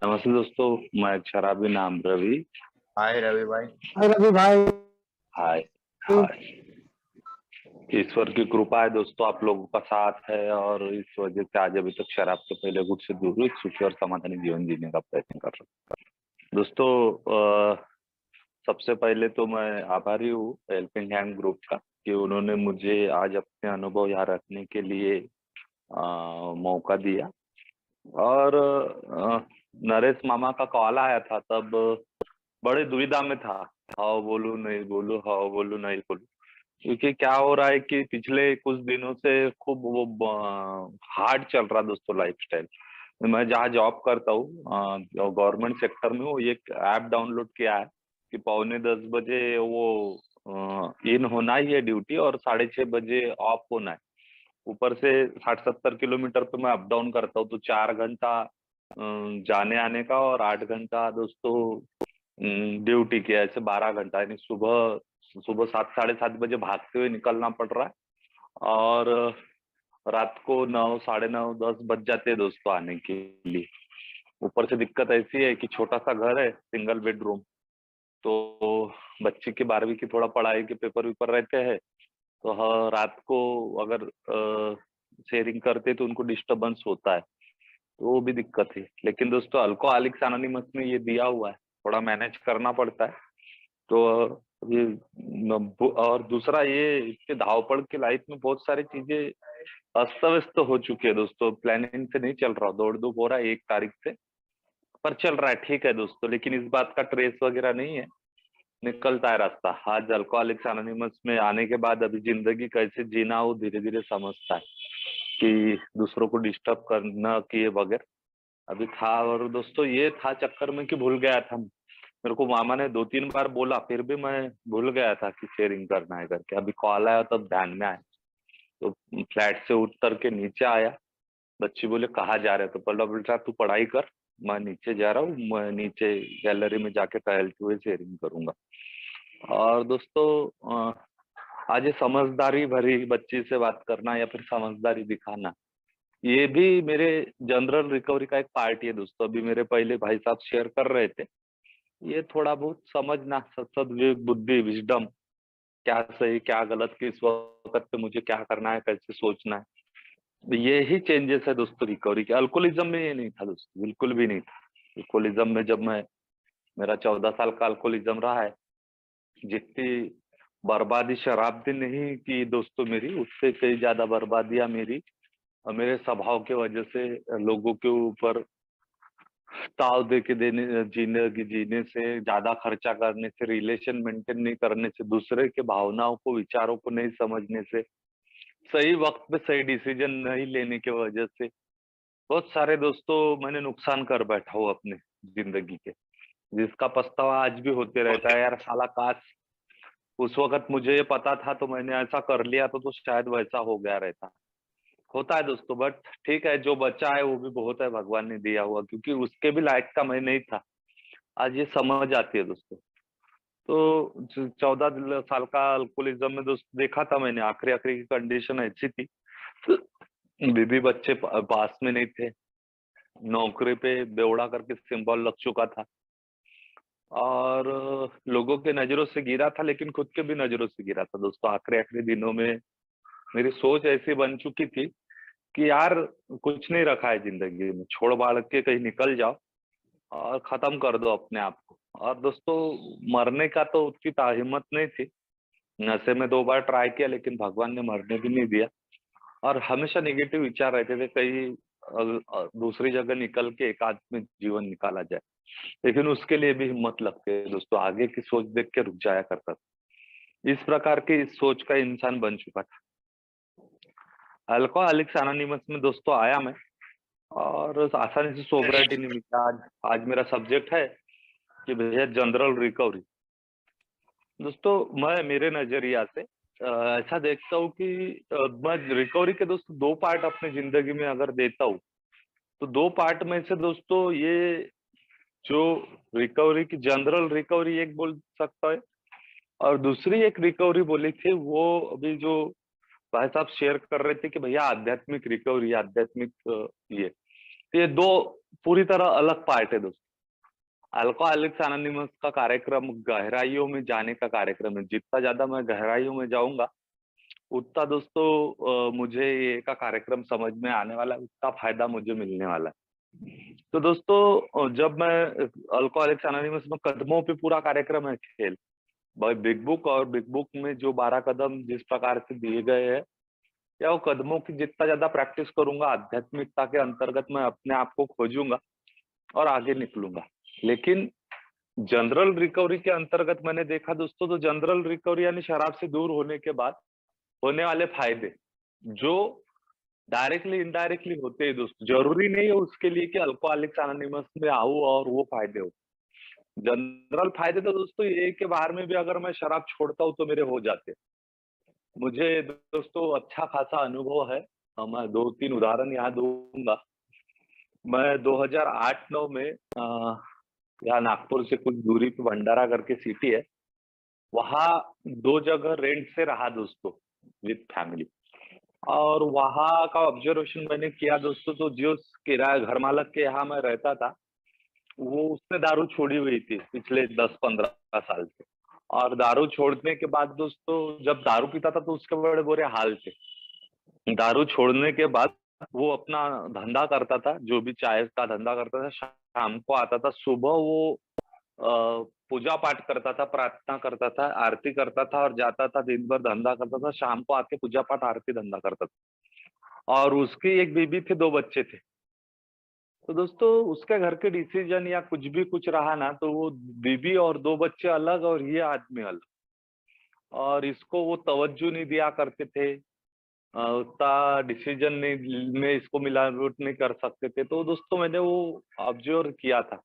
नमस्ते दोस्तों। मैं शराबी नाम रवि। हाय रवि भाई। हाय रवि भाई। हाय हाय। ईश्वर की कृपा है दोस्तों, आप लोगों का साथ है और इस वजह से आज अभी तक शराब के पहले गुट से दूर एक सुखी और समाधानी जीवन जीने का प्रयत्न कर रहा हूँ दोस्तों। सबसे पहले तो मैं आभारी हूँ हेल्पिंग हैंड ग्रुप का कि उन्होंने मुझे आज अपने अनुभव यहाँ रखने के लिए मौका दिया। और नरेश मामा का कॉल आया था, तब बड़े दुविधा में था, हाँ बोलूं नहीं बोलूं, हाँ बोलूं नहीं बोलूं। क्योंकि क्या हो रहा है कि पिछले कुछ दिनों से खूब वो हार्ड चल रहा दोस्तों लाइफस्टाइल। मैं जहाँ जॉब करता हूँ गवर्नमेंट सेक्टर में हूँ, एक ऐप डाउनलोड किया है कि 9:45 वो इन होना ही है ड्यूटी और 6:30 ऑफ होना है। ऊपर से 60-70 किलोमीटर पे मैं अप डाउन करता हूँ, तो 4 घंटा जाने आने का और 8 घंटा दोस्तों ड्यूटी की, ऐसे 12 घंटा, यानी सुबह सुबह 7-7:30 भागते हुए निकलना पड़ रहा है और रात को 9, 9:30, 10 बज जाते हैं दोस्तों आने के लिए। ऊपर से दिक्कत ऐसी है कि छोटा सा घर है, सिंगल बेडरूम, तो बच्चे की 12वीं की थोड़ा पढ़ाई के पेपर वेपर रहते हैं, तो हाँ रात को अगर शेयरिंग करते तो उनको डिस्टरबेंस होता है, तो वो भी दिक्कत है। लेकिन दोस्तों अल्कोहलिक्स एनोनिमस में ये दिया हुआ है, थोड़ा मैनेज करना पड़ता है। तो ये और दूसरा ये इसके धावपड़ की लाइफ में बहुत सारी चीजें अस्त व्यस्त हो चुकी है दोस्तों। प्लानिंग से नहीं चल रहा, दौड़ धूप हो रहा है 1 तारीख से, पर चल रहा है ठीक है दोस्तों। लेकिन इस बात का ट्रेस वगैरह नहीं है, निकलता है रास्ता। आज अल्कोहलिक्स एनोनिमस में आने के बाद अभी जिंदगी कैसे जीना वो धीरे धीरे समझता है कि दूसरों को डिस्टर्ब करना किए बगैर अभी था। और दोस्तों ये था चक्कर में कि भूल गया था, मेरे को मामा ने 2-3 बार बोला, फिर भी मैं भूल गया था कि शेयरिंग करना है करके। अभी कॉल आया तब ध्यान में आया, तो फ्लैट से उतर के नीचे आया। बच्ची बोले कहाँ जा रहे, तो पहला बेटा तू पढ़ाई कर, मैं नीचे जा रहा हूँ, मैं नीचे गैलरी में जाके टहलते हुए शेयरिंग करूंगा। और दोस्तों आज ये समझदारी भरी बच्ची से बात करना या फिर समझदारी दिखाना, ये भी मेरे जनरल रिकवरी का एक पार्ट है दोस्तों। अभी मेरे पहले भाई साहब शेयर कर रहे थे, ये थोड़ा बहुत समझना, सद्विवेक बुद्धि विजडम, क्या सही क्या गलत, किस वक्त पे मुझे क्या करना है, कैसे सोचना है, ये ही चेंजेस है दोस्तों रिकवरी के। अल्कोहलिज्म में ये नहीं था दोस्तों, बिल्कुल भी नहीं था। अल्कोहलिज्म में जब मैं, मेरा 14 साल का अल्कोहलिज्म रहा है, जितनी बर्बादी शराब ने नहीं की दोस्तों मेरी, उससे कई ज्यादा बर्बादियां मेरी मेरे स्वभाव के वजह से, लोगों के ऊपर ताव दे के देने, जिंदगी जीने से, ज्यादा खर्चा करने से, रिलेशन मेंटेन नहीं करने से, दूसरे के भावनाओं को विचारों को नहीं समझने से, सही वक्त पे सही डिसीजन नहीं लेने की वजह से बहुत सारे दोस्तों मैंने नुकसान कर बैठा हूँ अपने जिंदगी के, जिसका पछतावा आज भी होते रहता है। यार साला काश उस वक्त मुझे ये पता था तो मैंने ऐसा कर लिया तो शायद वैसा हो गया रहता। होता है दोस्तों, बट ठीक है, जो बचा है वो भी बहुत है, भगवान ने दिया हुआ, क्योंकि उसके भी लायक का मैं नहीं था। आज ये समझ आती है दोस्तों। तो 14 साल का अल्कोहलिज्म में दोस्त देखा था मैंने, आखिरी आखिरी की कंडीशन ऐसी थी, बीबी बच्चे पास में नहीं थे, नौकरी पे बेवड़ा करके सिंबल लग चुका था और लोगों के नजरों से गिरा था, लेकिन खुद के भी नजरों से गिरा था दोस्तों। आखिरी आखिरी दिनों में मेरी सोच ऐसी बन चुकी थी कि यार कुछ नहीं रखा है जिंदगी में, छोड़ बाढ़ के कहीं निकल जाओ और खत्म कर दो अपने आप को। और दोस्तों मरने का तो उतनी हिम्मत नहीं थी, नशे में 2 बार ट्राई किया लेकिन भगवान ने मरने भी नहीं दिया। और हमेशा नेगेटिव विचार रहते थे, कहीं दूसरी जगह निकल के एक आदमी जीवन निकाला जाए, लेकिन उसके लिए भी हिम्मत लगती है दोस्तों, आगे की सोच देख के रुक जाया करता था। इस प्रकार की सोच का इंसान बन चुका था। अल्कोहलिक्स एनोनिमस में दोस्तों आया मैं, और आसानी से सोब्रिटी नहीं मिला। आज मेरा सब्जेक्ट है कि भैया जनरल रिकवरी। दोस्तों मैं मेरे नजरिया से ऐसा देखता हूँ कि मैं रिकवरी के दोस्तों 2 पार्ट अपने जिंदगी में अगर देता हूँ, तो 2 पार्ट में से दोस्तों ये जो रिकवरी की जनरल रिकवरी एक बोल सकता है, और दूसरी एक रिकवरी बोली थी वो अभी जो भाई साहब शेयर कर रहे थे कि भैया आध्यात्मिक रिकवरी, आध्यात्मिक ये, तो ये दो पूरी तरह अलग पार्ट है दोस्तों। अल्कोहलिक्स अनोनिमस का कार्यक्रम गहराइयों में जाने का कार्यक्रम है। जितना ज्यादा मैं गहराइयों में जाऊंगा, उतना दोस्तों मुझे ये का कार्यक्रम समझ में आने वाला है, उतना फायदा मुझे मिलने वाला है। तो दोस्तों जब मैं अल्कोहलिक्स अनोनिमस में कदमों पे पूरा कार्यक्रम है खेल, भाई बिग बुक, और बिग बुक में जो 12 कदम जिस प्रकार से दिए गए हैं, या वो कदमों की जितना ज्यादा प्रैक्टिस करूंगा आध्यात्मिकता के अंतर्गत, मैं अपने आप को खोजूंगा और आगे निकलूंगा। लेकिन जनरल रिकवरी के अंतर्गत मैंने देखा दोस्तों, तो जनरल रिकवरी यानी शराब से दूर होने के बाद होने वाले फायदे, जो डायरेक्टली इनडायरेक्टली होते हैं दोस्तों, जरूरी नहीं है उसके लिए कि अल्कोहलिक्स अनोनिमस में आऊं और वो फायदे हो। जनरल फायदे तो दोस्तों ये है कि बाहर में भी अगर मैं शराब छोड़ता हूँ तो मेरे हो जाते हैं। मुझे दोस्तों अच्छा खासा अनुभव है। मैं 2-3 उदाहरण यहाँ दूंगा। मैं 2008-9 में यहाँ नागपुर से कुछ दूरी पे भंडारा करके सिटी है, वहाँ 2 जगह रेंट से रहा दोस्तों, विद फैमिली। और वहाँ का ऑब्जर्वेशन मैंने किया दोस्तों, तो जो किराया घर मालक के यहाँ मैं रहता था, वो उसने दारू छोड़ी हुई थी पिछले 10-15 साल से। और दारू छोड़ने के बाद दोस्तों, जब दारू पीता था तो उसके बड़े बुरे हाल थे। दारू छोड़ने के बाद वो अपना धंधा करता था, जो भी चाय का धंधा करता था, शाम को आता था, सुबह वो पूजा पाठ करता था, प्रार्थना करता था, आरती करता था और जाता था, दिन भर धंधा करता था, शाम को आके पूजा पाठ आरती धंधा करता था। और उसकी एक बीबी थी, 2 बच्चे थे। तो दोस्तों उसके घर के डिसीजन या कुछ भी कुछ रहा ना, तो वो बीबी और 2 बच्चे अलग और ये आदमी अलग, और इसको वो तवज्जो नहीं दिया करते थे। उतना डिसीजन नहीं में इसको मिलावट नहीं कर सकते थे। तो दोस्तों मैंने वो ऑब्जर्व किया था।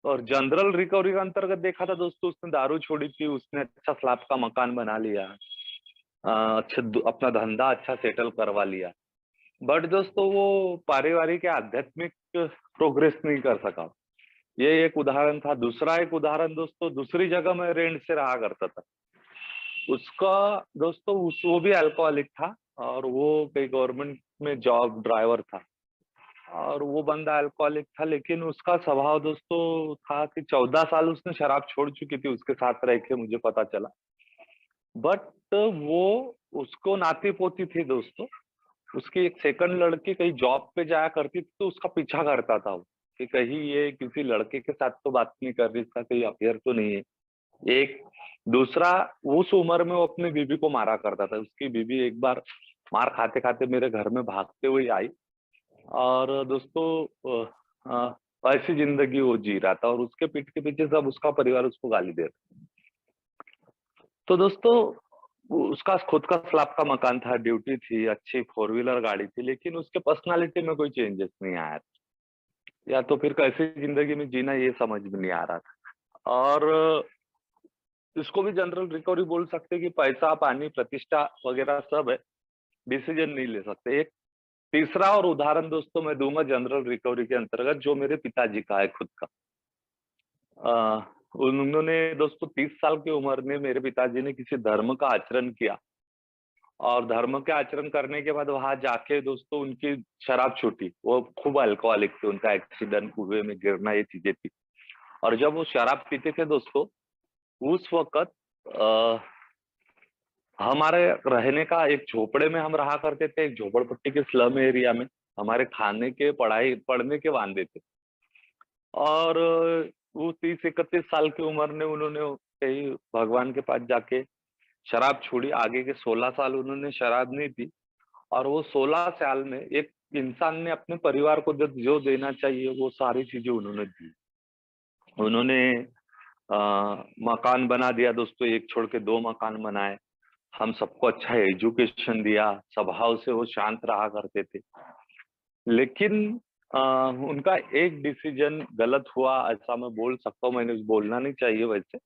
और जनरल रिकवरी के अंतर्गत देखा था दोस्तों, उसने दारू छोड़ी थी, उसने अच्छा स्लैब का मकान बना लिया, अपना धंधा अच्छा सेटल करवा लिया। बट दोस्तों वो पारिवारिक या आध्यात्मिक प्रोग्रेस नहीं कर सका। ये एक उदाहरण था। दूसरा एक उदाहरण दोस्तों, दूसरी जगह मैं रेंट से रहा करता था। उसका दोस्तों वो भी अल्कोहलिक था, और वो कहीं गवर्नमेंट में जॉब ड्राइवर था। और वो बंदा अल्कोहलिक था, लेकिन उसका स्वभाव दोस्तों था कि 14 साल उसने शराब छोड़ चुकी थी उसके साथ रह के, मुझे पता चला। बट वो उसको नाती पोती थी दोस्तों। उसकी एक सेकंड लड़की कहीं जॉब पे जाया करती थी, तो उसका पीछा करता था वो, कि कहीं ये किसी लड़के के साथ तो बात नहीं कर रही, इसका कहीं अफेयर तो नहीं है। एक दूसरा, उस उम्र में वो अपनी बीबी को मारा करता था। उसकी बीबी एक बार मार खाते खाते मेरे घर में भागते हुए आई, और दोस्तों ऐसी जिंदगी वो जी रहा था, और उसके पीठ के पीछे सब उसका परिवार उसको गाली दे रहा। तो दोस्तों उसका खुद का स्लैब का मकान था, ड्यूटी थी, अच्छी 4 व्हीलर गाड़ी थी, लेकिन उसके पर्सनालिटी में कोई चेंजेस नहीं आया, या तो फिर कैसे जिंदगी में जीना ये समझ में नहीं आ रहा था। और इसको भी जनरल रिकवरी बोल सकते हैं कि पैसा, पानी, प्रतिष्ठा वगैरह सब है, डिसीजन नहीं ले सकते। एक तीसरा और उदाहरण दोस्तों मैं दूंगा जनरल रिकवरी के अंतर्गत, जो मेरे पिताजी का है खुद का। उन्होंने दोस्तों 30 साल की उम्र में मेरे पिताजी ने किसी धर्म का आचरण किया, और धर्म के आचरण करने के बाद वहां जाके दोस्तों उनकी शराब छूटी। वो खूब अल्कोहलिक थे, उनका एक्सीडेंट, कुएं में गिरना, ये चीजें थी। और जब वो शराब पीते थे दोस्तों, उस वक्त हमारे रहने का एक झोपड़े में हम रहा करते थे, एक झोपड़पट्टी के स्लम एरिया में। हमारे खाने के, पढ़ाई पढ़ने के वांदे थे। और वो 30-31 साल की उम्र में उन्होंने कहीं भगवान के पास जाके शराब छोड़ी। आगे के 16 साल उन्होंने शराब नहीं पी, और वो 16 साल में एक इंसान ने अपने परिवार को जो देना चाहिए वो सारी चीजें उन्होंने दी। उन्होंने आ, मकान बना दिया दोस्तों, एक छोड़ के 2 मकान बनाए। हम सबको अच्छा एजुकेशन दिया। स्वभाव से वो शांत रहा करते थे। लेकिन उनका एक डिसीजन गलत हुआ, ऐसा मैं बोल सकता हूँ। मैंने बोलना नहीं चाहिए वैसे,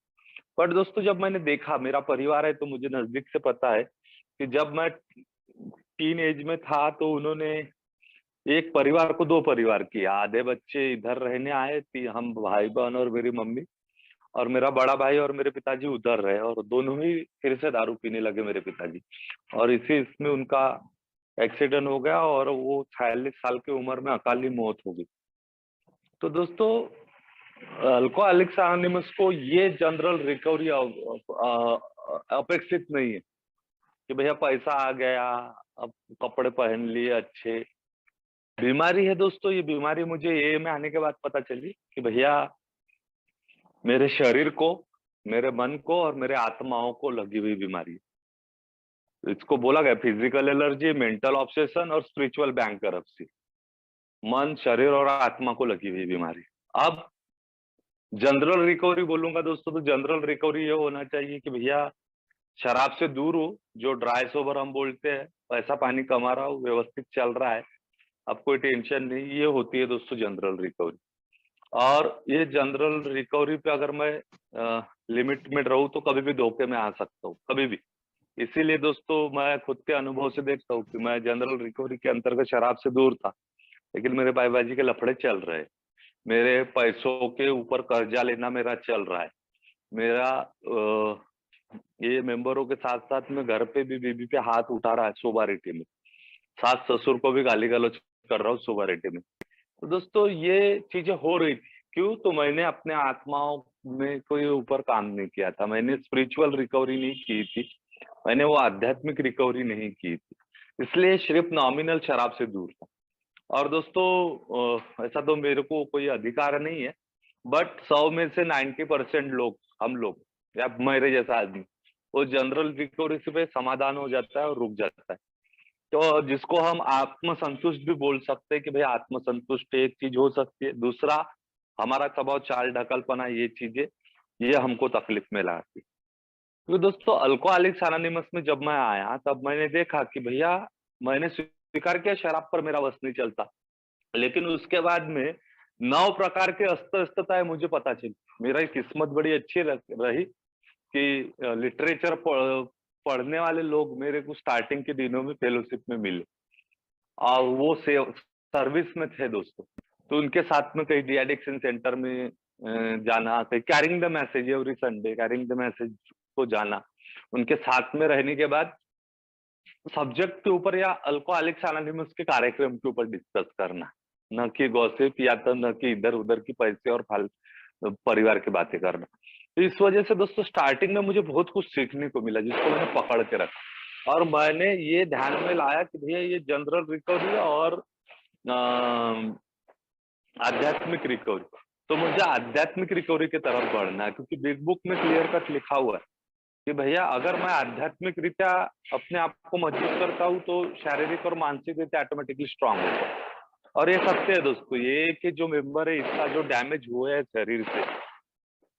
पर दोस्तों जब मैंने देखा, मेरा परिवार है तो मुझे नजदीक से पता है कि जब मैं टीन एज में था, तो उन्होंने एक परिवार को 2 परिवार किया। आधे बच्चे इधर रहने आए थे, हम भाई बहन और मेरी मम्मी, और मेरा बड़ा भाई और मेरे पिताजी उधर रहे, और दोनों ही फिर से दारू पीने लगे मेरे पिताजी। और इसी इसमें उनका एक्सीडेंट हो गया, और वो 46 साल की उम्र में अकाली मौत हो गई। तो दोस्तों, अल्कोहलिक्स अनोनिमस को ये जनरल रिकवरी अपेक्षित नहीं है कि भैया पैसा आ गया, अब कपड़े पहन लिए अच्छे। बीमारी है दोस्तों, ये बीमारी मुझे ये में आने के बाद पता चली कि भैया मेरे शरीर को, मेरे मन को और मेरे आत्माओं को लगी हुई बीमारी है। इसको बोला गया फिजिकल एलर्जी, मेंटल ऑब्सेशन और स्पिरिचुअल बैंकरप्सी। मन, शरीर और आत्मा को लगी हुई बीमारी। अब जनरल रिकवरी बोलूंगा दोस्तों, तो जनरल रिकवरी ये होना चाहिए कि भैया शराब से दूर हो, जो ड्राई सोबर हम बोलते हैं, पैसा पानी कमा रहा हूँ, व्यवस्थित चल रहा है, अब कोई टेंशन नहीं, ये होती है दोस्तों जनरल रिकवरी। और ये जनरल रिकवरी पे अगर मैं लिमिट में रहूं तो कभी भी धोखे में आ सकता हूँ, कभी भी। इसीलिए दोस्तों मैं खुद के अनुभव से देखता हूँ कि मैं जनरल रिकवरी के अंतर्गत शराब से दूर था, लेकिन मेरे भाईबाजी के लफड़े चल रहे हैं, मेरे पैसों के ऊपर कर्जा लेना मेरा चल रहा है, मेरा ये मेंबरों के साथ साथ मैं घर पे भी बीबी पे हाथ उठा रहा है सोबारिटी में, सास ससुर को भी गाली गलौज कर रहा हूँ सोबारिटी में। तो दोस्तों ये चीजें हो रही थी, क्यों? तो मैंने अपने आत्माओं में कोई ऊपर काम नहीं किया था, मैंने स्पिरिचुअल रिकवरी नहीं की थी, मैंने वो आध्यात्मिक रिकवरी नहीं की थी, इसलिए सिर्फ नॉमिनल शराब से दूर था। और दोस्तों ऐसा तो मेरे को कोई अधिकार नहीं है, बट 100 में से 90% लोग, हम लोग या मेरे जैसा आदमी, वो जनरल रिकवरी से पे समाधान हो जाता है और रुक जाता है। तो जिसको हम आत्मसंतुष्ट भी बोल सकते हैं कि भाई आत्मसंतुष्ट एक चीज हो सकती है। दूसरा, हमारा स्वभाव चाल ढकलपना, ये चीजें ये हमको तकलीफ में लाती। तो दोस्तों अल्कोहलिक्स अनोनिमस में जब मैं आया तब मैंने देखा कि भैया मैंने स्वीकार किया शराब पर मेरा बस नहीं चलता, लेकिन उसके बाद में 9 प्रकार के अस्त व्यस्तताएं मुझे पता चली। मेरी किस्मत बड़ी अच्छी रही कि लिटरेचर पढ़ने वाले लोग मेरे को स्टार्टिंग के दिनों में फेलोशिप में मिले, और वो सर्विस में थे दोस्तों। तो उनके साथ में कहीं डी एडिक्शन सेंटर में जाना, कहीं carrying the message every Sunday, carrying the message को जाना, उनके साथ में रहने के बाद सब्जेक्ट के ऊपर या अल्कोहलिक्स अनोनिमस के कार्यक्रम के ऊपर डिस्कस करना, न कि गॉसिप या तो न कि इधर उधर की पैसे और परिवार की बातें करना। तो इस वजह से दोस्तों स्टार्टिंग में मुझे बहुत कुछ सीखने को मिला, जिसको मैंने पकड़ के रखा, और मैंने ये ध्यान में लाया कि भैया ये जनरल रिकवरी और आध्यात्मिक रिकवरी, तो मुझे आध्यात्मिक रिकवरी की तरफ बढ़ना है, क्योंकि बिग बुक में क्लियर कट लिखा हुआ है कि भैया अगर मैं आध्यात्मिक रीत्या अपने आप को मजबूत करता हूँ तो शारीरिक और मानसिक रीत्या ऑटोमेटिकली स्ट्रांग होता है। और ये सत्य है दोस्तों, ये कि जो मेंबर है इसका जो डैमेज हुआ है शरीर से,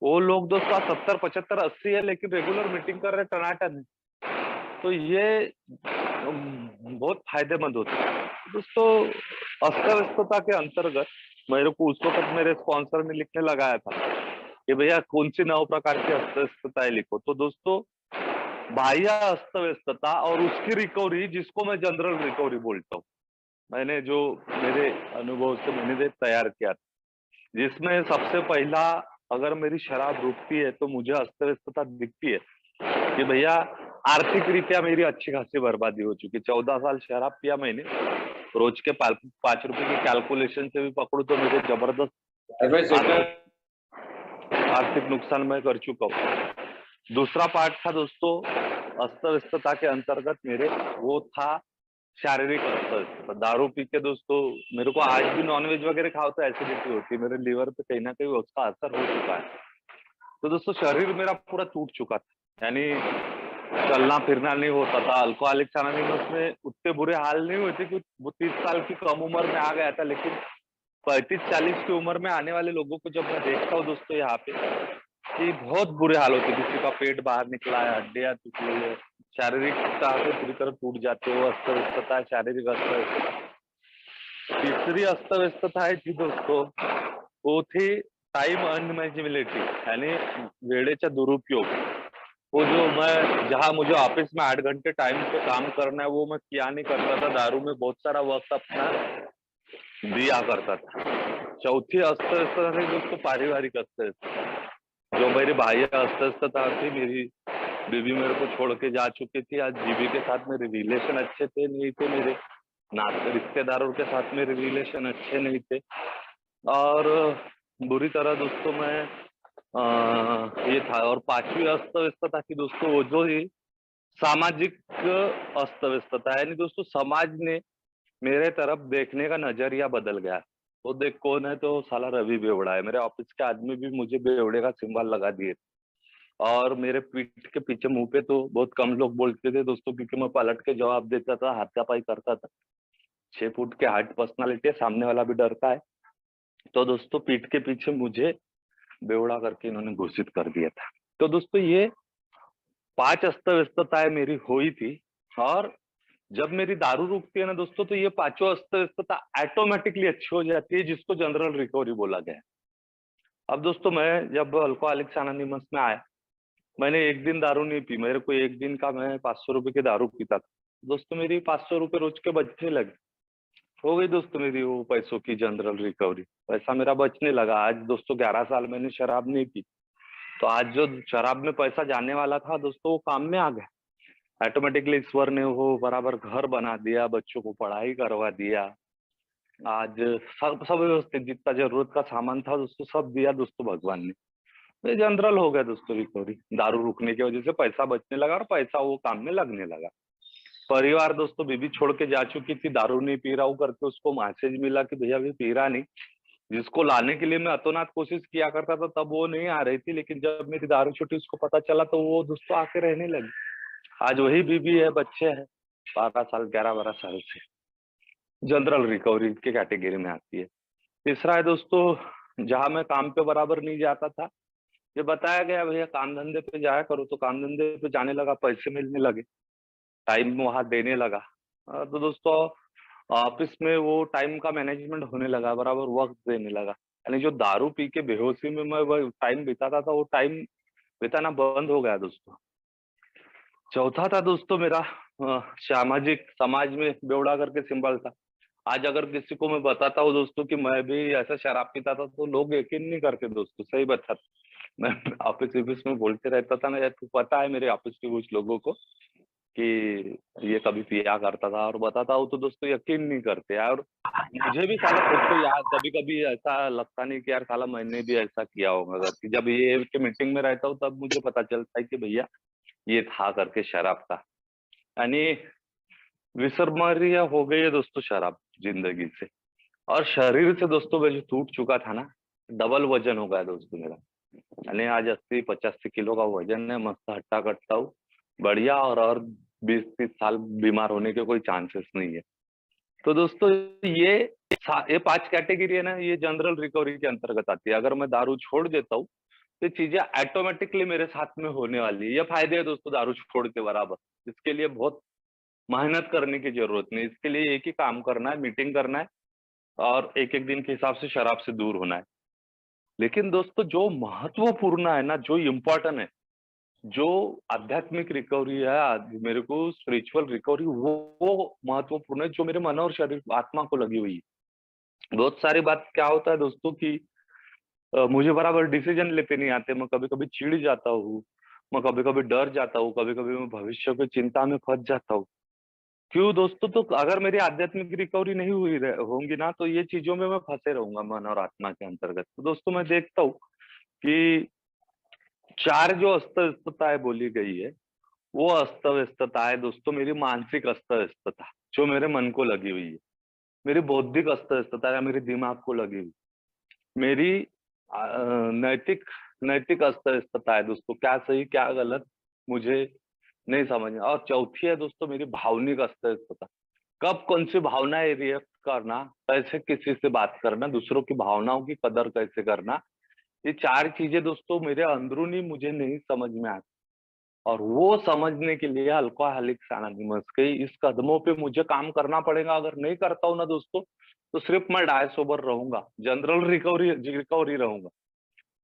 वो लोग दोस्तों 70, 75, 80 है, लेकिन रेगुलर मीटिंग कर रहे टनाटन। तो ये बहुत फायदेमंद होता है दोस्तों। अस्त व्यस्तता के अंतर्गत मेरे को उस वक्त मेरे स्पॉन्सर ने लिखने लगाया था कि भैया कौन सी 9 प्रकार की अस्त व्यस्तताएं लिखो। तो दोस्तों बाह्य अस्त व्यस्तता और उसकी रिकवरी, जिसको मैं जनरल रिकवरी बोलता हूँ, मैंने जो मेरे अनुभव से मैंने तैयार किया, जिसमें सबसे पहला, अगर मेरी शराब रुकती है तो मुझे अस्त व्यस्तता दिखती है कि भैया आर्थिक रीत्या मेरी अच्छी खासी बर्बादी हो चुकी। 14 साल शराब पिया मैंने, रोज के 5 रुपए की कैलकुलेशन से भी पकड़ू तो मेरे जबरदस्त आर्थिक नुकसान मैं कर चुका हूँ। दूसरा पार्ट था दोस्तों अस्त व्यस्तता के अंतर्गत मेरे, वो था शारीरिक अस्त व्यस्तता। दारू पी के दोस्तों मेरे को आज भी नॉनवेज वगैरह खाओ तो एसिडिटी होती है, मेरे लीवर पे कहीं ना कहीं उसका असर हो चुका है। तो दोस्तों शरीर मेरा पूरा टूट चुका था, यानी चलना फिरना नहीं होता था। अल्कोहलिक्स अनोनिमस में उतने बुरे हाल नहीं हुए थे कि वो 30 साल की कम उम्र में आ गया था, लेकिन 35-40 की उम्र में आने वाले लोगों को जब मैं देखता हूँ दोस्तों यहाँ पे, कि बहुत बुरे हाल होते, किसी का पेट बाहर निकला है, हड्डियां टूटी है, शारीरिक से पूरी तरह टूट जाते हो। अस्त व्यस्तता है, शारीरिक अस्त व्यस्तता। तीसरी अस्त व्यस्तता है थी दोस्तों, वो थी टाइम अनमॅनेजेबिलिटी, यानी वेळेचा दुरुपयोग। वो जो मैं, जहाँ मुझे ऑफिस में 8 घंटे टाइम पे काम करना है, वो मैं किया नहीं करता था, दारू में बहुत सारा वक्त अपना दिया करता था। चौथी अस्त व्यस्तता थी दोस्तों पारिवारिक अस्त व्यस्तता, जो मेरी बाह्य अस्त व्यस्तता थी। मेरी बीवी मेरे को छोड़ के जा चुकी थी, आज बीवी के साथ मेरे रिलेशन अच्छे थे नहीं थे, मेरे नाते रिश्तेदारों के साथ मेरे रिलेशन अच्छे नहीं थे, और बुरी तरह दोस्तों मैं ये था। और पांचवी अस्त व्यस्तता थी दोस्तों, वो जो ही सामाजिक अस्त व्यस्तता, यानी दोस्तों समाज ने मेरे तरफ देखने का नजरिया बदल गया। वो देख कौन है, तो साला रवि बेवड़ा है। मेरे ऑफिस के आदमी भी मुझे बेवड़े का सिंबल लगा दिए। और मेरे पीठ के पीछे मुंह पे तो बहुत कम लोग बोलते थे दोस्तों, क्योंकि मैं पलट के जवाब देता था, हाथापाई करता था। 6 फुट के हार्ड पर्सनालिटी है, सामने वाला भी डरता है। तो दोस्तों पीठ के पीछे मुझे बेवड़ा करके इन्होंने घोषित कर दिया था। तो दोस्तों ये 5 अस्त व्यस्तताएं मेरी हुई थी। और जब मेरी दारू रुकती है ना दोस्तों, तो ये पांचों अस्त व्यस्तता ऑटोमेटिकली अच्छी हो जाती है, जिसको जनरल रिकवरी बोला गया है। अब दोस्तों मैं जब अल्कोहलिक्स अनोनिमस में आया, मैंने एक दिन दारू नहीं पी। मेरे को एक दिन का मैं 500 रुपए की दारू पीता था दोस्तों, मेरी 500 रुपए रोज के बचने लगे। हो गई दोस्तों मेरी वो पैसों की जनरल रिकवरी। पैसा मेरा बचने लगा। आज दोस्तों 11 साल मैंने शराब नहीं पी। तो आज जो शराब में पैसा जाने वाला था दोस्तों, वो काम में आ गया ऑटोमेटिकली। ईश्वर ने वो बराबर घर बना दिया, बच्चों को पढ़ाई करवा दिया। आज सब सब व्यवस्थित, जितना जरूरत का सामान था दोस्तों सब दिया दोस्तों भगवान ने। तो ये जनरल हो गया दोस्तों रिकवरी। दारू रुकने की वजह से पैसा बचने लगा और पैसा वो काम में लगने लगा। परिवार दोस्तों, बीबी छोड़ के जा चुकी थी, दारू नहीं पी रहा हूँ करके उसको मैसेज मिला कि भैया अभी पी रहा नहीं। जिसको लाने के लिए मैं अतोनात कोशिश किया करता था, तब वो नहीं आ रही थी। लेकिन जब मेरी दारू छूटी, उसको पता चला, तो वो दोस्तों आके रहने लगी। आज वही बीबी है, बच्चे हैं, 12 साल 11-12 साल से। जनरल रिकवरी की कैटेगरी में आती है। तीसरा है दोस्तों, जहां मैं काम पे बराबर नहीं जाता था, ये बताया गया भैया काम धंधे पे जाया करो, तो काम धंधे पे जाने लगा, पैसे मिलने लगे, टाइम वहां देने लगा। तो दोस्तों ऑफिस में वो टाइम का मैनेजमेंट होने लगा, बराबर वक्त देने लगा। यानी जो दारू पी के बेहोशी में मैं वो टाइम बिताता था, वो टाइम बिताना बंद हो गया दोस्तों। चौथा था दोस्तों मेरा सामाजिक, समाज में बेवड़ा करके सिंबल था। आज अगर किसी को मैं बताता हूँ दोस्तों कि मैं भी ऐसा शराब पीता था, तो लोग यकीन नहीं करते दोस्तों, सही बता। मैं ऑफिस ऑफिस में बोलते रहता था ना, यार तू पता है मेरे ऑफिस के कुछ लोगों को कि ये कभी पिया करता था, और बताता हूँ तो दोस्तों यकीन नहीं करते यार। और मुझे भी साला खुद को याद कभी कभी ऐसा लगता नहीं कि यार साला मैंने भी ऐसा किया होगा करके। जब ये के मीटिंग में रहता हूँ तब मुझे पता चलता है कि भैया ये था करके शराब था। यानी विसर्मरिया हो गई है दोस्तों शराब जिंदगी से। और शरीर से दोस्तों मैं जो टूट चुका था ना, डबल वजन हो गया दोस्तों मेरा। यानी आज 80-85 किलो का वजन है, मस्त हट्टा कट्टा हूँ बढ़िया। और 20-30 साल बीमार होने के कोई चांसेस नहीं है। तो दोस्तों ये ये 5 कैटेगरी है ना, ये जनरल रिकवरी के अंतर्गत आती है। अगर मैं दारू छोड़ देता हूँ, तो ये चीजें ऑटोमेटिकली मेरे साथ में होने वाली है। ये फायदे है दोस्तों दारू छोड़ के बराबर। इसके लिए बहुत मेहनत करने की जरूरत नहीं। इसके लिए एक ही काम करना है, मीटिंग करना है, और एक एक दिन के हिसाब से शराब से दूर होना है। लेकिन दोस्तों जो महत्वपूर्ण है ना, जो इम्पोर्टेंट है, जो आध्यात्मिक रिकवरी है, मेरे को स्पिरिचुअल रिकवरी, वो महत्वपूर्ण है, जो मेरे मन और शरीर आत्मा को लगी हुई है। बहुत सारी बात क्या होता है दोस्तों कि मुझे बराबर डिसीजन लेते नहीं आते। मैं कभी कभी चिढ़ जाता हूँ, मैं कभी कभी डर जाता हूँ, कभी कभी मैं भविष्य की चिंता में फंस जाता हूँ। क्यों दोस्तों? तो अगर मेरी आध्यात्मिक रिकवरी नहीं हुई होंगी ना, तो ये चीजों में मैं फंसे रहूंगा मन और आत्मा के अंतर्गत। तो दोस्तों मैं देखता हूँ कि 4 जो अस्त व्यस्तताएं बोली गई है, वो अस्त व्यस्तता है दोस्तों मेरी मानसिक अस्त व्यस्तता, जो मेरे मन को लगी हुई है। मेरी बौद्धिक अस्त व्यस्तता है, मेरे दिमाग को लगी हुई। मेरी नैतिक नैतिक अस्त व्यस्तता है दोस्तों, क्या सही क्या गलत मुझे नहीं समझ में। और चौथी है दोस्तों मेरी भावनिक अस्त व्यस्तता। कब कौन सी भावनाएं रिएक्ट करना, कैसे किसी से बात करना, दूसरों की भावनाओं की कदर कैसे करना, ये 4 चीजें दोस्तों मेरे अंदरूनी मुझे नहीं समझ में आती। और वो समझने के लिए अल्कोहलिक्स अनोनिमस के इस कदमों पे मुझे काम करना पड़ेगा। अगर नहीं करता हूँ ना दोस्तों, तो सिर्फ मैं डाय सोबर रहूंगा, जनरल रिकवरी रिकवरी रहूंगा।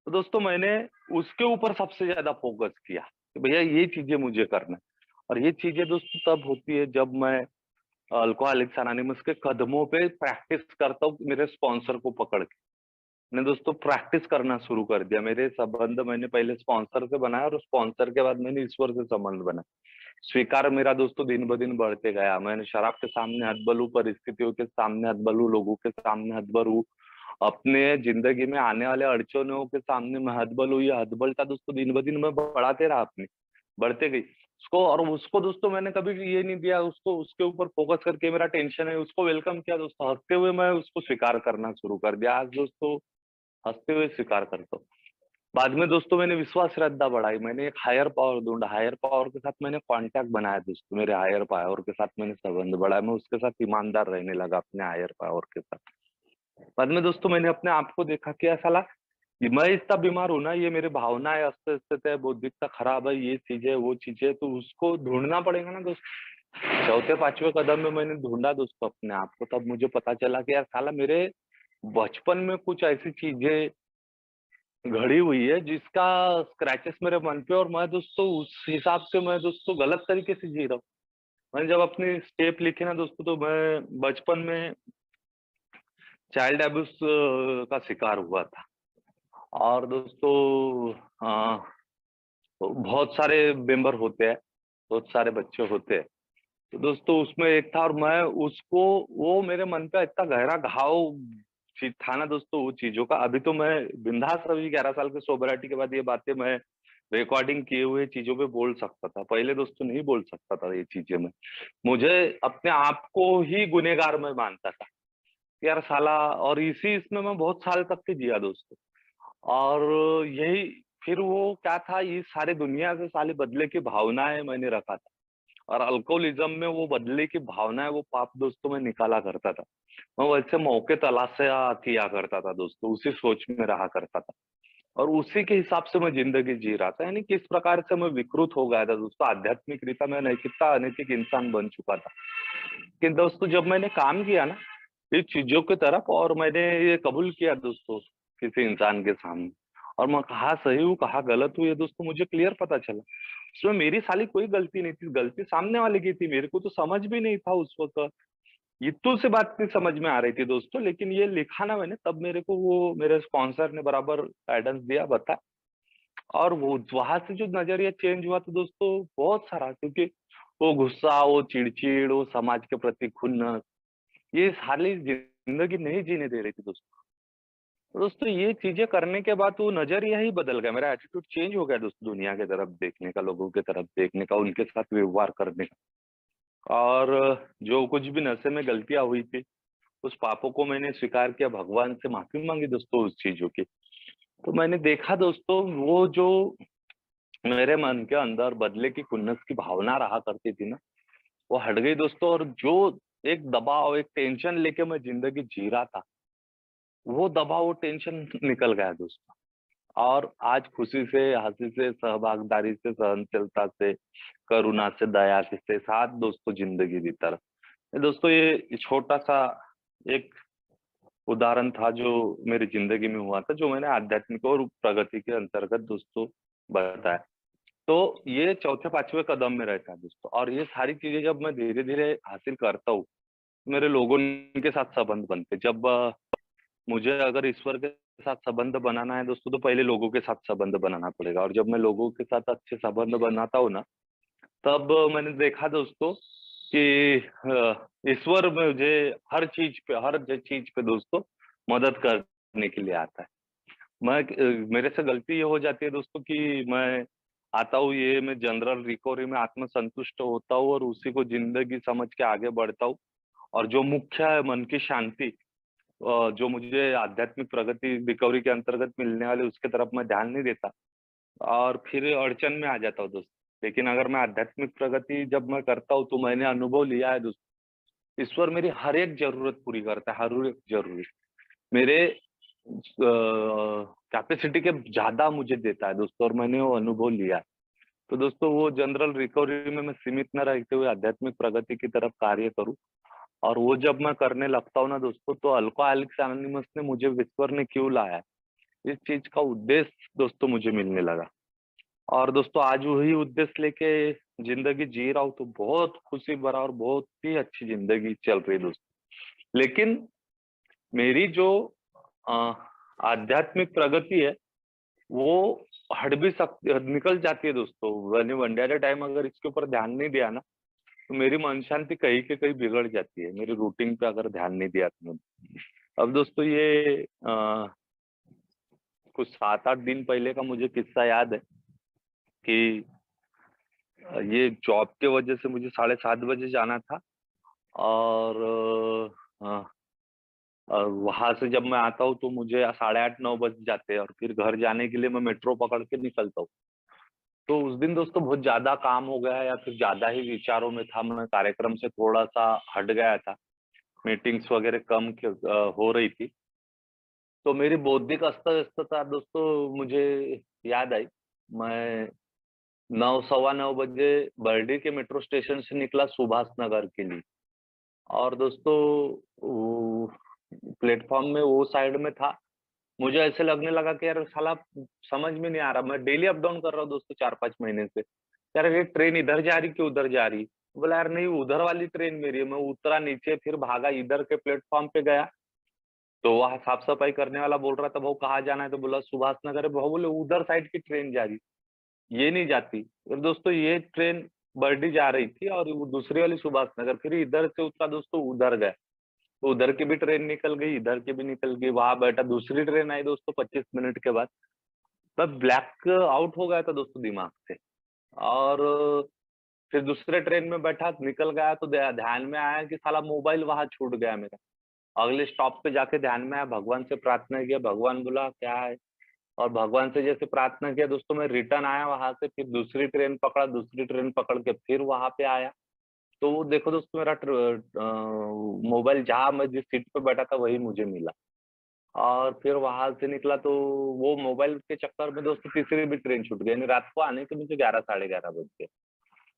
तो दोस्तों मैंने उसके ऊपर सबसे ज्यादा फोकस किया कि भैया ये चीजें मुझे करना है। और ये चीजें दोस्तों तब होती है जब मैं अल्कोहलिक्स अनोनिमस के कदमों पे प्रैक्टिस करता हूँ, मेरे स्पॉन्सर को पकड़ के। मैंने दोस्तों प्रैक्टिस करना शुरू कर दिया। मेरे संबंध मैंने पहले स्पॉन्सर से बनाया, और स्पॉन्सर के बाद मैंने ईश्वर से संबंध बनाया। स्वीकार मेरा दोस्तों दिन ब दिन बढ़ते गया। मैंने शराब के सामने हतबल हूँ, परिस्थितियों के सामने हतबल हूँ, लोगों के सामने हतबल हूँ, अपने जिंदगी में आने वाले अड़चनों के सामने मैं हतबल हुई, हतबलता दोस्तों दिन ब दिन मैं बढ़ाते रहा अपनी, बढ़ते गई उसको। और उसको दोस्तों मैंने कभी भी ये नहीं दिया उसको, उसके ऊपर फोकस करके मेरा टेंशन है उसको वेलकम किया दोस्तों, हंसते हुए मैं उसको स्वीकार करना शुरू कर दिया। आज दोस्तों हंसते हुए स्वीकार करता हूँ। बाद में दोस्तों मैंने विश्वास श्रद्धा बढ़ाई, मैंने एक हायर पावर ढूंढा, हायर पावर के साथ मैंने कांटेक्ट बनाया दोस्तों, मेरे हायर पावर के साथ मैंने संबंध बढ़ाया, मैं उसके साथ ईमानदार रहने लगा अपने हायर पावर के साथ। बाद में दोस्तों मैंने अपने आप को देखा कि यार साला ये मैं इतना बीमार हूं ना, ये मेरी भावनाएं अस्तित्व है, बौद्धिकता खराब है, ये चीजें वो चीजें, तो उसको ढूंढना पड़ेगा ना दोस्तों। चौथे पांचवे कदम में मैंने ढूंढा दोस्तों अपने आप को, तब मुझे पता चला कि यार साला मेरे बचपन में कुछ ऐसी चीजें घड़ी हुई है जिसका स्क्रैचेस मेरे मन पे, और मैं दोस्तों उस हिसाब से मैं दोस्तों गलत तरीके से जी रहा हूँ। मैंने जब अपनी स्टेप लिखे ना दोस्तों, तो मैं बचपन में चाइल्ड एब्यूज का शिकार हुआ था। और दोस्तों तो बहुत सारे मेंबर होते हैं, बहुत सारे बच्चे होते हैं, तो दोस्तों उसमें एक था, और मैं उसको, वो मेरे मन पे इतना गहरा घाव था ना दोस्तों वो चीजों का। अभी तो मैं बिंदास रवि 11 साल के सोबरिटी के बाद ये बातें मैं रिकॉर्डिंग किए हुए चीजों पे बोल सकता था, पहले दोस्तों नहीं बोल सकता था ये चीजें। मैं मुझे अपने आप को ही गुनहगार मैं मानता था कि यार साला, और इसी इसमें मैं बहुत साल तक के जिया दोस्तों। और यही फिर वो क्या था, ये सारे दुनिया से साले बदले की भावनाएं मैंने रखा था, और अल्कोहलिज्म में वो बदले की भावनाएं, वो पाप दोस्तों में निकाला करता था। मैं वैसे मौके तलाशा किया करता था दोस्तों, उसी सोच में रहा करता था, और उसी के हिसाब से मैं जिंदगी जी रहा था। यानी किस प्रकार से मैं विकृत हो गया था दोस्तों, आध्यात्मिक रीता में नैतिकता अनैतिक इंसान बन चुका था। कि दोस्तों जब मैंने काम किया ना ये चीजों की तरफ, और मैंने ये कबूल किया दोस्तों किसी इंसान के सामने, और मैं कहाँ सही हूँ कहाँ गलत हूँ ये दोस्तों मुझे क्लियर पता चला। उसमें मेरी साली कोई गलती नहीं थी, गलती सामने वाले की थी, मेरे को तो समझ भी नहीं था उस वक्त। इतू से बात नहीं समझ में आ रही थी दोस्तों, लेकिन ये लिखा ना मैंने, तब मेरे को वो मेरे स्पॉन्सर ने बराबर गाइडेंस दिया, बता। और वो वहां से जो नजरिया चेंज हुआ तो दोस्तों बहुत सारा, क्योंकि वो गुस्सा, वो चिड़चिड़, वो समाज के प्रति खुन्नस, ये सारी जिंदगी नहीं जीने दे रही थी दोस्तों। तो दोस्तों ये चीजें करने के बाद वो नजरिया ही बदल गया, मेरा एटीट्यूड चेंज हो गया दोस्तों, दुनिया की तरफ देखने का, लोगों की तरफ देखने का, उनके साथ व्यवहार करने का। और जो कुछ भी नशे में गलतियां हुई थी, उस पापों को मैंने स्वीकार किया, भगवान से माफी मांगी दोस्तों उस चीजों की। तो मैंने देखा दोस्तों वो जो मेरे मन के अंदर बदले की खुन्नस की भावना रहा करती थी ना, वो हट गई दोस्तों। और जो एक दबाव, एक टेंशन लेके मैं जिंदगी जी रहा था, वो दबाव, वो टेंशन निकल गया दोस्तों। और आज खुशी से, हंसी से, सहभागदारी से, सहनशीलता से, करुणा से, दया के साथ दोस्तों जिंदगी बीता रहा। दोस्तों ये छोटा सा एक उदाहरण था जो मेरी जिंदगी में हुआ था, जो मैंने आध्यात्मिक और प्रगति के अंतर्गत दोस्तों बताया। तो ये चौथे पांचवे कदम में रहता है दोस्तों, और ये सारी चीजें जब मैं धीरे धीरे हासिल करता हूँ, मेरे लोगों के साथ संबंध बनते। जब मुझे अगर ईश्वर के साथ संबंध बनाना है दोस्तों, तो पहले लोगों के साथ संबंध बनाना पड़ेगा, और जब मैं लोगों के साथ अच्छे संबंध बनाता हूँ ना, तब मैंने देखा दोस्तों कि ईश्वर मुझे हर चीज पे, हर चीज पे दोस्तों मदद करने के लिए आता है। मैं मेरे से गलती ये हो जाती है दोस्तों कि मैं आता हूँ, ये मैं जनरल रिकवरी में आत्मसंतुष्ट होता हूँ, और उसी को जिंदगी समझ के आगे बढ़ता हूँ। और जो मुख्य है मन की शांति, जो मुझे आध्यात्मिक प्रगति रिकवरी के अंतर्गत मिलने वाले, उसके तरफ मैं ध्यान नहीं देता, और फिर अड़चन में आ जाता हूँ दोस्त। लेकिन अगर मैं आध्यात्मिक प्रगति जब मैं करता हूँ, तो मैंने अनुभव लिया है दोस्त, ईश्वर मेरी हर एक जरूरत पूरी करता है, हर एक जरूरत मेरे कैपेसिटी के ज्यादा मुझे देता है दोस्तों, और मैंने वो अनुभव लिया है। तो दोस्तों वो जनरल रिकवरी में मैं सीमित न रहते हुए आध्यात्मिक प्रगति की तरफ कार्य करूँ, और वो जब मैं करने लगता हूँ ना दोस्तों, तो अल्कोहलिक्स एनोनिमस ने मुझे ईश्वर ने क्यों लाया है, इस चीज का उद्देश्य दोस्तों मुझे मिलने लगा। और दोस्तों आज वही उद्देश्य लेके जिंदगी जी रहा हूँ, तो बहुत खुशी भरा और बहुत ही अच्छी जिंदगी चल रही है दोस्तों। लेकिन मेरी जो अ, आध्यात्मिक प्रगति है, वो हट भी सकती, निकल जाती है दोस्तों। मैंने वन डे एट टाइम अगर इसके ऊपर ध्यान नहीं दिया ना, तो मेरी मन शांति कहीं के कहीं बिगड़ जाती है, मेरी रूटीन पे अगर ध्यान नहीं दिया तो। अब दोस्तों ये कुछ 7-8 दिन पहले का मुझे किस्सा याद है कि ये जॉब के वजह से मुझे 7:30 बजे जाना था और वहां से जब मैं आता हूँ तो मुझे 8:30-9 बज जाते हैं और फिर घर जाने के लिए मैं मेट्रो पकड़ के निकलता हूँ। तो उस दिन दोस्तों बहुत ज्यादा काम हो गया या फिर ज्यादा ही विचारों में था, मैं कार्यक्रम से थोड़ा सा हट गया था, मीटिंग्स वगैरह हो रही थी। तो मेरी बौद्धिक अस्त व्यस्तता दोस्तों मुझे याद आई। मैं 9 सवा 9 बजे बर्डी के मेट्रो स्टेशन से निकला सुभाष नगर के लिए। और दोस्तों वो प्लेटफॉर्म में वो साइड में था, मुझे ऐसे लगने लगा कि यार साला समझ में नहीं आ रहा, मैं डेली अप डाउन कर रहा हूँ दोस्तों 4-5 महीने से। यार ये ट्रेन इधर जा रही कि उधर जा रही? बोला यार नहीं, उधर वाली ट्रेन मेरी है। मैं उतरा नीचे, फिर भागा इधर के प्लेटफॉर्म पे गया। तो वहाँ साफ सफाई करने वाला बोल रहा था, भाऊ कहाँ जाना है? तो बोला सुभाष नगर है। भाऊ बोले उधर साइड की ट्रेन जा रही, ये नहीं जाती। फिर दोस्तों ये ट्रेन बर्डी जा रही थी और वो दूसरी वाली सुभाष नगर, फिर इधर से उतरा दोस्तों, उधर गए तो उधर की भी ट्रेन निकल गई, इधर की भी निकल गई। वहां बैठा, दूसरी ट्रेन आई दोस्तों 25 मिनट के बाद। मैं ब्लैक आउट हो गया था दोस्तों दिमाग से। और फिर दूसरे ट्रेन में बैठा, निकल गया तो ध्यान में आया कि साला मोबाइल वहां छूट गया मेरा। अगले स्टॉप पे जाके ध्यान में आया, भगवान से प्रार्थना किया, भगवान बोला क्या है। और भगवान से जैसे प्रार्थना किया दोस्तों, मैं रिटर्न आया वहां से, फिर दूसरी ट्रेन पकड़ा, दूसरी ट्रेन पकड़ के फिर वहां पे आया। तो वो देखो दोस्तों, मेरा मोबाइल जहाँ मैं जिस सीट पे बैठा था वही मुझे मिला। और फिर वहां से निकला तो वो मोबाइल के चक्कर में दोस्तों तीसरी भी ट्रेन छूट गई, यानी रात को आने के मुझे 11 साढ़े 11 बज गए।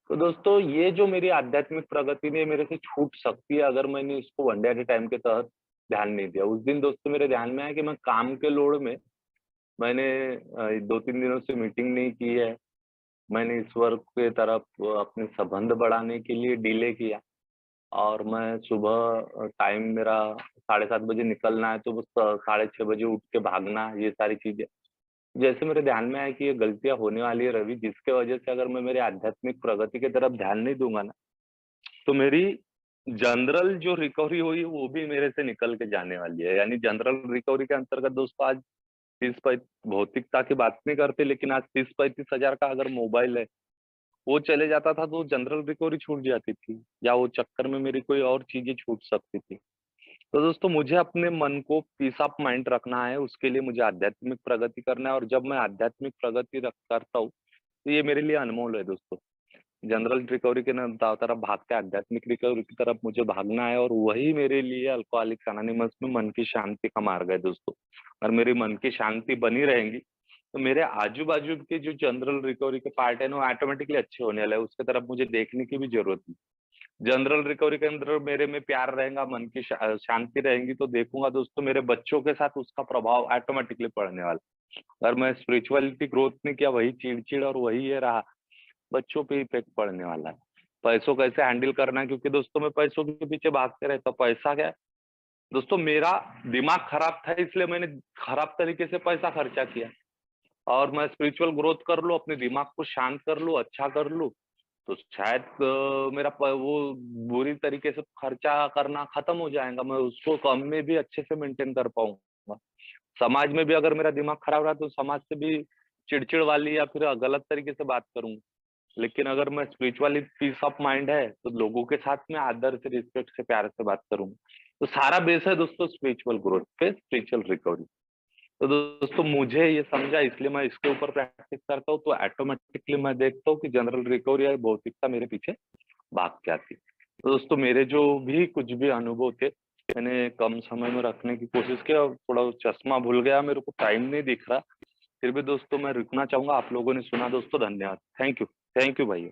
तो दोस्तों ये जो मेरी आध्यात्मिक प्रगति ने मेरे से छूट सकती है अगर मैंने इसको one day at A time के तहत ध्यान नहीं दिया। उस दिन दोस्तों मेरे ध्यान में आया कि मैं काम के लोड में मैंने 2-3 दिनों से मीटिंग नहीं की है। मैंने इस वर्क के तरफ अपने संबंध बढ़ाने के लिए डिले किया। और मैं सुबह टाइम मेरा 7:30 बजे निकलना है, तो बस 6:30 बजे उठ के भागना, ये सारी चीजें जैसे मेरे ध्यान में आया कि ये गलतियां होने वाली है रवि, जिसके वजह से अगर मैं मेरी आध्यात्मिक प्रगति की तरफ ध्यान नहीं दूंगा ना, तो मेरी जनरल जो रिकवरी हुई वो भी मेरे से निकल के जाने वाली है। यानी जनरल रिकवरी के अंतर्गत दोस्तों आज 30 भौतिकता की बात नहीं करते, लेकिन आज 30-35 हजार का अगर मोबाइल है, वो चले जाता था तो जनरल रिकवरी छूट जाती थी, या वो चक्कर में मेरी कोई और चीजें छूट सकती थी। तो दोस्तों मुझे अपने मन को पीस ऑफ माइंड रखना है, उसके लिए मुझे आध्यात्मिक प्रगति करना है। और जब मैं आध्यात्मिक प्रगति करता हूँ तो ये मेरे लिए अनमोल है दोस्तों। जनरल रिकवरी के तरफ भाग के आध्यात्मिक रिकवरी की तरफ मुझे भागना है, और वही मेरे लिए अल्कोहलिक्स अनोनिमस में मन की शांति का मार्ग है दोस्तों। और मेरी मन की शांति बनी रहेंगी तो मेरे आजू बाजू के जो जनरल रिकवरी के पार्ट है ना, वो ऑटोमेटिकली अच्छे होने वाले हैं, उसके तरफ मुझे देखने की भी जरूरत नहीं। जनरल रिकवरी के अंदर मेरे में प्यार रहेगा, मन की शांति रहेंगी, तो देखूंगा दोस्तों मेरे बच्चों के साथ उसका प्रभाव ऑटोमेटिकली पड़ने वाला। अगर मैं स्पिरिचुअलिटी ग्रोथ नहीं किया, वही चिड़चिड़ और वही ये रहा, बच्चों पे इफेक्ट पड़ने वाला है। पैसों कैसे हैंडल करना है, क्योंकि दोस्तों मैं पैसों के पीछे भागते रहता हूँ। पैसा क्या है दोस्तों, मेरा दिमाग खराब था इसलिए मैंने खराब तरीके से पैसा खर्चा किया। और मैं स्पिरिचुअल ग्रोथ कर लूं, अपने दिमाग को शांत कर लूं, अच्छा कर लूं, तो शायद मेरा वो बुरी तरीके से खर्चा करना खत्म हो जाएगा, मैं उसको कम में भी अच्छे से मेंटेन कर पाऊंगा। समाज में भी अगर मेरा दिमाग खराब रहा तो समाज से भी चिड़चिड़ वाली या फिर गलत तरीके से बात करूंगा। लेकिन अगर मैं स्पिरिचुअली पीस ऑफ माइंड है तो लोगों के साथ में आदर से, रिस्पेक्ट से, प्यार से बात करूंगा। तो सारा बेस है दोस्तों स्पिरिचुअल ग्रोथ पे, स्पिरिचुअल रिकवरी। तो दोस्तों मुझे ये समझा, इसलिए मैं इसके ऊपर प्रैक्टिस करता हूँ, तो ऑटोमेटिकली मैं देखता हूँ कि जनरल रिकवरी या भौतिकता मेरे पीछे भाग के आती है। तो दोस्तों मेरे जो भी कुछ भी अनुभव थे, मैंने कम समय में रखने की कोशिश की, और थोड़ा चश्मा भूल गया, मेरे को टाइम नहीं दिख रहा। फिर भी दोस्तों मैं रुकना चाहूंगा, आप लोगों ने सुना दोस्तों, धन्यवाद। थैंक यू भाई।